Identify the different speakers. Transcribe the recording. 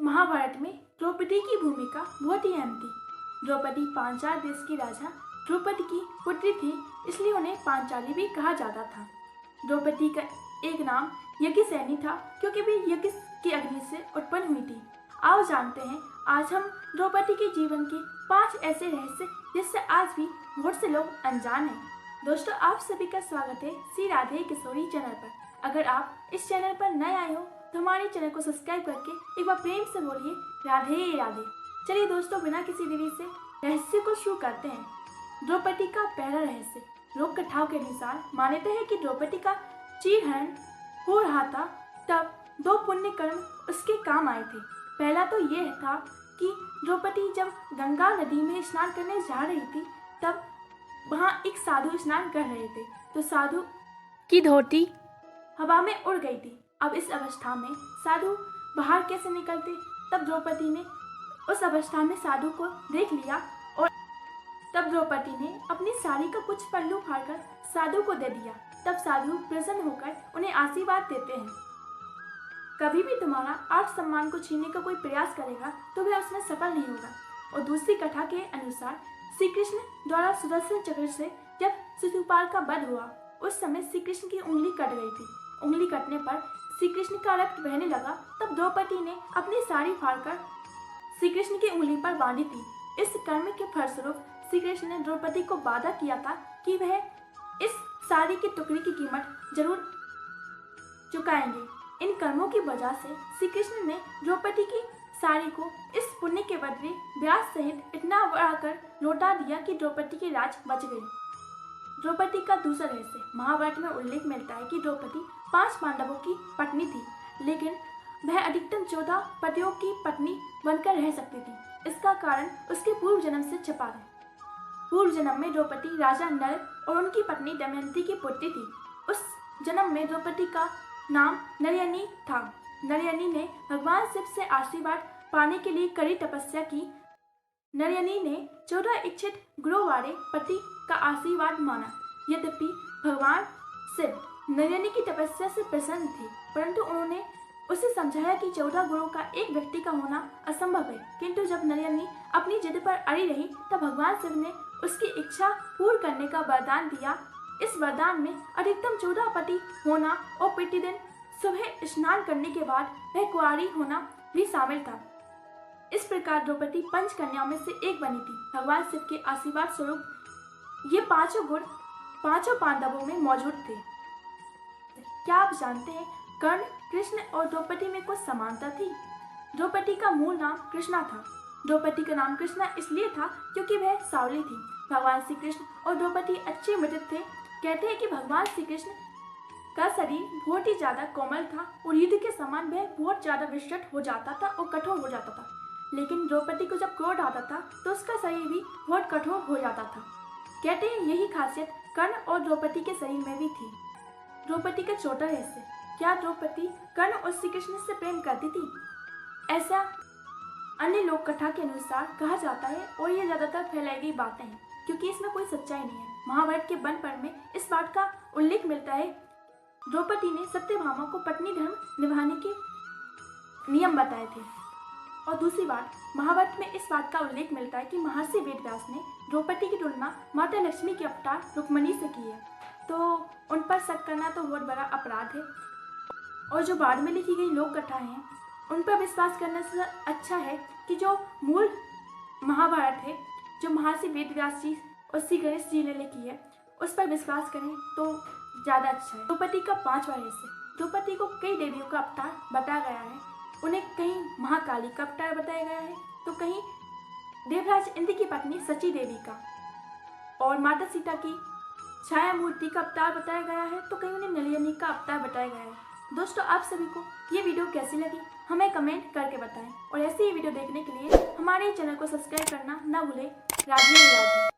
Speaker 1: महाभारत में द्रौपदी की भूमिका बहुत ही अहम थी। द्रौपदी पांचाल देश की राजा द्रौपदी की पुत्री थी, इसलिए उन्हें पांचाली भी कहा जाता था। द्रौपदी का एक नाम यज्ञसेनी था, क्योंकि वे यज्ञ की अग्नि से उत्पन्न हुई थी। आओ जानते हैं आज हम द्रौपदी के जीवन के 5 ऐसे रहस्य जिससे आज भी बहुत से लोग अनजान हैं। दोस्तों, आप सभी का स्वागत है श्री राधे किशोरी चैनल पर। अगर आप इस चैनल पर नए आए हो तो हमारे चैनल को सब्सक्राइब करके एक बार प्रेम से बोलिए राधे राधे। चलिए दोस्तों, बिना किसी देरी से रहस्य को शुरू करते हैं। द्रौपदी का पहला रहस्य। लोक कथाओं के अनुसार मान्यता है कि द्रौपदी का चीरहरण हो रहा था, तब 2 पुण्य कर्म उसके काम आए थे। पहला तो यह था कि द्रौपदी जब गंगा नदी में स्नान करने जा रही थी, तब वहाँ एक साधु स्नान कर रहे थे, तो साधु की धोती हवा में उड़ गई थी। अब इस अवस्था में साधु बाहर कैसे निकलते? तब द्रौपदी ने उस अवस्था में साधु को देख लिया और तब द्रौपदी ने अपनी साड़ी का कुछ पल्लू फाड़कर साधु को दे दिया। तब साधु प्रसन्न होकर उन्हें आशीर्वाद देते हैं, कभी भी तुम्हारा आत्म सम्मान को छीनने का कोई प्रयास करेगा तो वह उसमें सफल नहीं होगा। और दूसरी कथा के अनुसार श्री कृष्ण द्वारा सुदर्शन चक्र से जब शिशुपाल का वध हुआ, उस समय श्री कृष्ण की उंगली कट गई थी। उंगली कटने पर श्री कृष्ण का रक्त बहने लगा। तब द्रौपदी ने अपनी साड़ी फाड़कर श्री कृष्ण की उंगली पर बांधी थी। इस कर्म के फलस्वरूप श्री कृष्ण ने द्रौपदी को वादा किया था कि वह इस साड़ी के टुकड़े की कीमत जरूर चुकाएंगे। इन कर्मों की वजह से श्री कृष्ण ने द्रौपदी की साड़ी को इस पुण्य के बदले ब्याज सहित इतना बढ़ाकर लौटा दिया कि द्रौपदी की राज बच गई। द्रौपदी का दूसरा रहस्य। महाभारत में उल्लेख मिलता है कि द्रौपदी 5 पांडवों की पत्नी थी, लेकिन वह अधिकतम 14 पतियों की पत्नी बनकर रह सकती थी। इसका कारण उसके पूर्व जन्म से छिपा है। पूर्व जन्म में द्रौपदी राजा नल और उनकी पत्नी दमयंती की पुत्री थी। उस जन्म में द्रौपदी का नाम नरयनी था। नरयनी ने भगवान शिव से आशीर्वाद पाने के लिए कड़ी तपस्या की। नरयनी ने 14 इच्छित गुणों वाले पति का आशीर्वाद माना। यद्यपि भगवान शिव नरयनी की तपस्या से प्रसन्न थे, परंतु उन्होंने उसे समझाया कि 14 गुणों का एक व्यक्ति का होना असंभव है। किंतु जब नरयनी अपनी जिद पर अड़ी रही, तब भगवान शिव ने उसकी इच्छा पूर्ण करने का वरदान दिया। इस वरदान में अधिकतम 14 पति होना और प्रतिदिन सुबह स्नान करने के बाद वह कुंवारी होना भी शामिल था। इस प्रकार द्रौपदी 5 कन्याओं में से एक बनी थी। भगवान शिव के आशीर्वाद स्वरूप ये 5 गुण 5 पांडवों में मौजूद थे। क्या आप जानते हैं कर्ण, कृष्ण और द्रौपदी में कुछ समानता थी? द्रौपदी का मूल नाम कृष्णा था। द्रौपदी का नाम कृष्णा इसलिए था क्योंकि वह सावली थी। भगवान श्री कृष्ण और द्रौपदी अच्छे मित्र थे। कहते हैं कि भगवान श्री कृष्ण का शरीर बहुत ही ज्यादा कोमल था और युद्ध के समान वह बहुत ज्यादा विस्तृत हो जाता था और कठोर हो जाता था। लेकिन द्रौपदी को जब क्रोध आता था तो उसका शरीर भी बहुत कठोर हो जाता था। कहते हैं यही खासियत कर्ण और द्रौपदी के शरीर में भी थी। द्रौपदी का चौथा रहस्य। क्या द्रौपदी कर्ण और श्री कृष्ण से प्रेम करती थी? ऐसा अन्य लोक कथा के अनुसार कहा जाता है और ये ज्यादातर फैलाई गई बातें हैं, क्योंकि इसमें कोई सच्चाई नहीं है। महाभारत के वन पर्व में इस बात का उल्लेख मिलता है। द्रौपदी ने सत्यभामा को पत्नी धर्म निभाने के नियम बताए थे। और दूसरी बात, महाभारत में इस बात का उल्लेख मिलता है कि महर्षि वेदव्यास ने द्रौपदी की तुलना माता लक्ष्मी के अवतार रुक्मिणी से की है, तो उन पर शक करना तो बहुत बड़ा अपराध है। और जो बाद में लिखी गई लोक कथा हैं, उन पर विश्वास करने से अच्छा है कि जो मूल महाभारत है, जो महर्षि वेदव्यास जी और श्री गणेश जी ने लिखी है, उस पर विश्वास करें तो ज़्यादा अच्छा है। द्रौपदी का 5वां रहस्य। द्रौपदी को कई देवियों का अवतार बताया गया है। उन्हें कहीं महाकाली का अवतार बताया गया है, तो कहीं देवराज इंद्र की पत्नी सची देवी का, और माता सीता की छाया मूर्ति का अवतार बताया गया है, तो कहीं उन्हें नलिनी का अवतार बताया गया है। दोस्तों, आप सभी को ये वीडियो कैसी लगी हमें कमेंट करके बताएं, और ऐसे ही वीडियो देखने के लिए हमारे चैनल को सब्सक्राइब करना ना भूलें। राधे राधे।